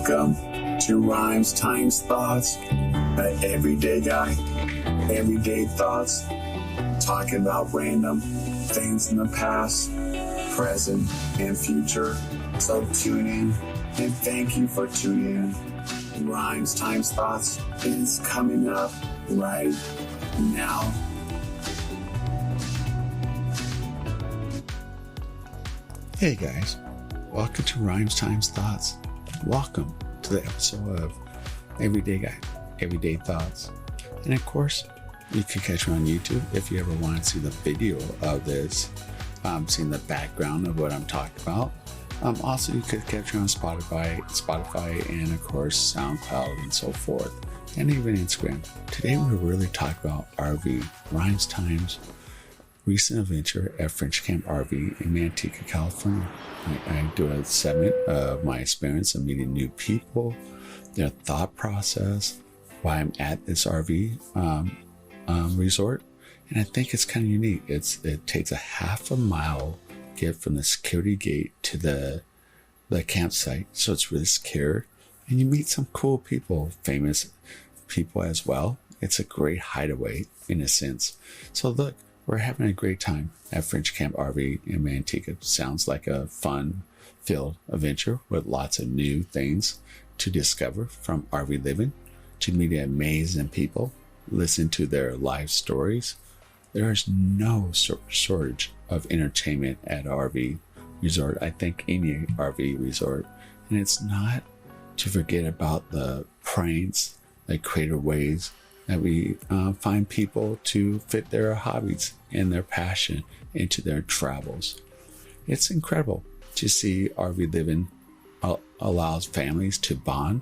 Welcome to RhymesTimes Thoughts, an everyday guy, everyday thoughts, talking about random things in the past, present, and future. So tune in, and thank you for tuning in. RhymesTimes Thoughts is coming up right now. Hey guys, welcome to RhymesTimes Thoughts. Welcome to the episode of Everyday Guy, Everyday Thoughts. And of course, you can catch me on YouTube if you ever want to see the video of this, seeing the background of what I'm talking about. Also, you could catch me on Spotify, and of course, SoundCloud and so forth, and even Instagram. Today, we're really talking about RV, RhymesTimes recent adventure at Frenchcamp RV in Manteca, California. I do a segment of my experience of meeting new people, their thought process, why I'm at this RV resort, and I think it's kind of unique. It takes a half a mile to get from the security gate to the campsite, so it's really secure, and you meet some cool people, famous people as well. It's a great hideaway in a sense. So look, we're having a great time at Frenchcamp RV in Manteca. Sounds like a fun-filled adventure with lots of new things to discover, from RV living to meeting amazing people, listen to their life stories. There is no shortage of entertainment at RV resort. I think any RV resort. And it's not to forget about the pranks, the creative ways that we find people to fit their hobbies and their passion into their travels. It's incredible to see RV living allows families to bond,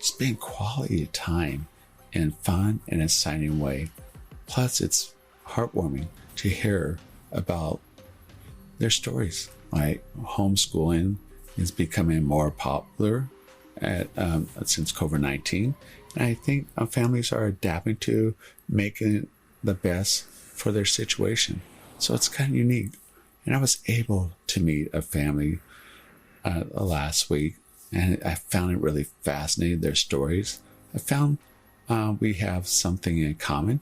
spend quality time in fun and exciting way. Plus, it's heartwarming to hear about their stories. Like homeschooling is becoming more popular since COVID-19. And I think families are adapting to making the best for their situation. So it's kind of unique. And I was able to meet a family last week, and I found it really fascinating, their stories. I found we have something in common.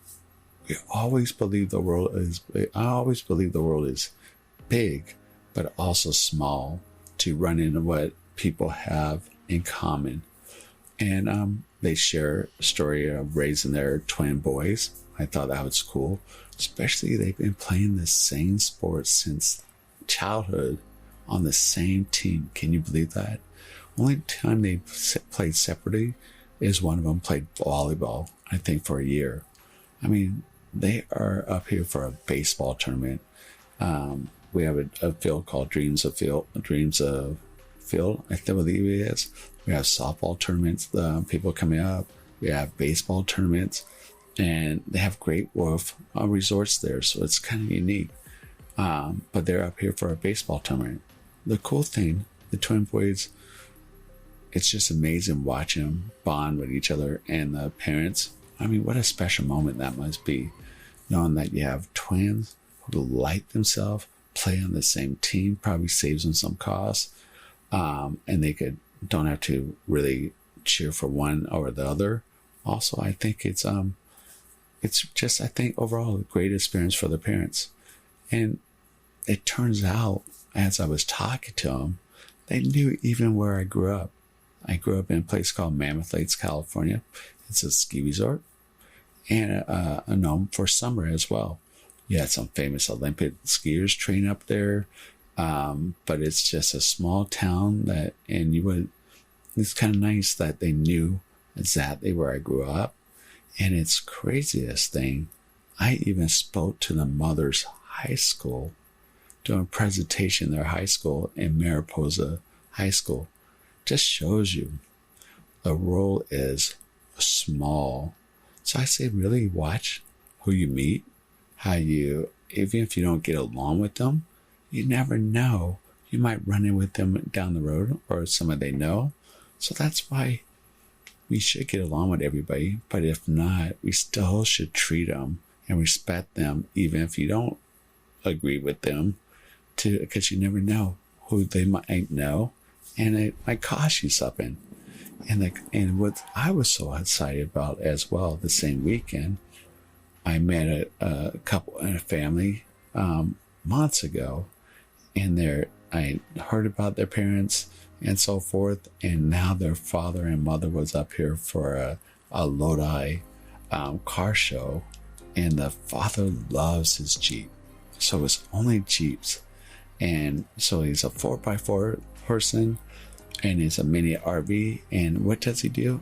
I always believe the world is big, but also small, to run into what people have in common. And they share a story of raising their twin boys. I thought that was cool. Especially they've been playing the same sport since childhood on the same team. Can you believe that? Only time they played separately is one of them played volleyball, I think, for a year. I mean, they are up here for a baseball tournament. We have a field called Dreams of Field, I believe it is. We have softball tournaments, people coming up. We have baseball tournaments, and they have great resorts there, so it's kind of unique. But they're up here for a baseball tournament. The cool thing, the twin boys, it's just amazing watching them bond with each other and the parents. I mean, what a special moment that must be, knowing that you have twins who like themselves, play on the same team, probably saves them some costs, and they don't have to really cheer for one or the other. Also, I think it's just, I think overall a great experience for the parents. And it turns out, as I was talking to them, they knew even where I grew up. I grew up in a place called Mammoth Lakes, California. It's a ski resort, and known for summer as well. You had some famous Olympic skiers train up there. But it's just a small town it's kind of nice that they knew exactly where I grew up. And it's craziest thing, I even spoke to the mother's high school, doing a presentation in their high school in Mariposa High School. Just shows you the world is small. So I say, really watch who you meet, even if you don't get along with them, you never know. You might run in with them down the road, or someone they know. So that's why we should get along with everybody. But if not, we still should treat them and respect them, even if you don't agree with them, because you never know who they might know, and it might cost you something. And what I was so excited about as well, the same weekend, I met a couple and a family months ago, and I heard about their parents and so forth, and now their father and mother was up here for a Lodi car show, and the father loves his Jeep, so it's only Jeeps, and so he's a 4x4 person, and it's a mini RV. And what does he do?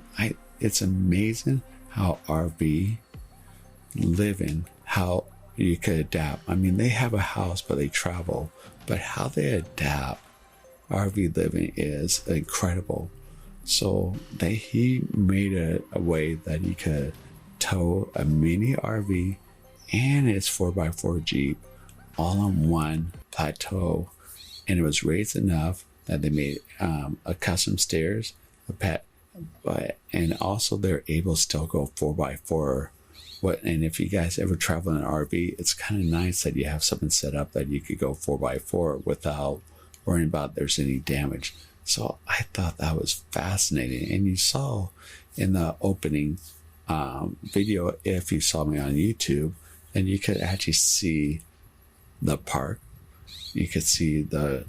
It's amazing how RV living, how you could adapt. I mean, they have a house, but they travel, but how they adapt RV living is incredible. So he made a way that he could tow a mini RV and his 4x4 Jeep all on one plateau, and it was raised enough that they made a custom stairs, and also they're able to still go 4x4. And if you guys ever travel in an RV, it's kind of nice that you have something set up that you could go 4x4 without worrying about there's any damage. So I thought that was fascinating. And you saw in the opening video, if you saw me on YouTube, then you could actually see the park. You could see the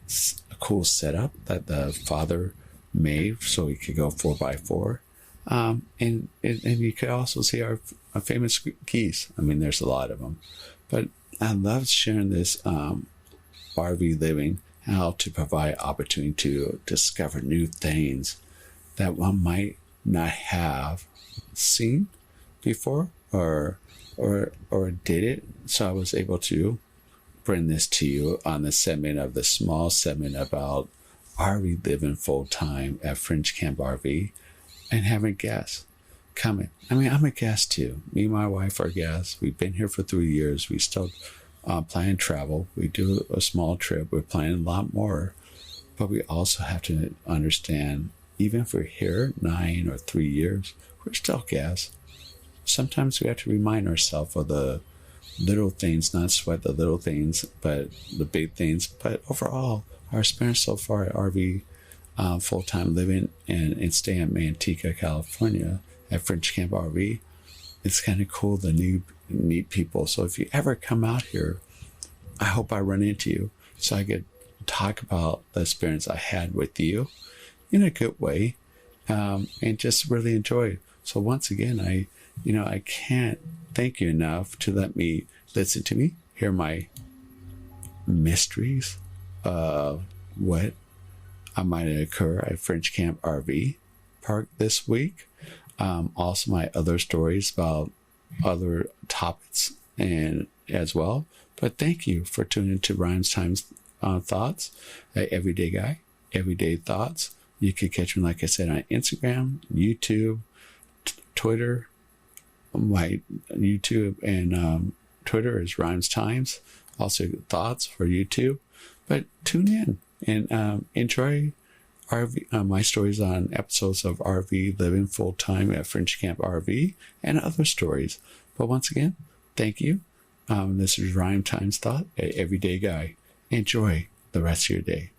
cool setup that the father made so he could go 4x4. And you could also see our famous geese. I mean, there's a lot of them. But I love sharing this RV living, how to provide opportunity to discover new things that one might not have seen before or did it. So I was able to bring this to you on the small segment about RV living full time at Frenchcamp RV, and having guests coming. I mean, I'm a guest too. Me and my wife are guests. We've been here for 3 years. We still plan travel. We do a small trip. We're planning a lot more, but we also have to understand, even if we're here 9 or 3 years, we're still guests. Sometimes we have to remind ourselves of the little things, not sweat the little things, but the big things. But overall, our experience so far at RV full-time living and staying in Manteca, California at Frenchcamp RV, it's kind of cool to meet people. So if you ever come out here, I hope I run into you so I could talk about the experience I had with you in a good way, and just really enjoy. So once again, I can't thank you enough to let me listen to me, hear my mysteries of what might occur at Frenchcamp RV Park this week. Also my other stories about other topics and as well. But thank you for tuning into RhymesTimes Thoughts, Everyday Guy, Everyday Thoughts. You can catch me, like I said, on Instagram, YouTube, Twitter. My YouTube and Twitter is RhymesTimes. Also Thoughts for YouTube. But tune in and enjoy my stories on episodes of RV Living Full Time at Frenchcamp RV and other stories. But once again, thank you. This is RhymesTimes Thought, Everyday Guy. Enjoy the rest of your day.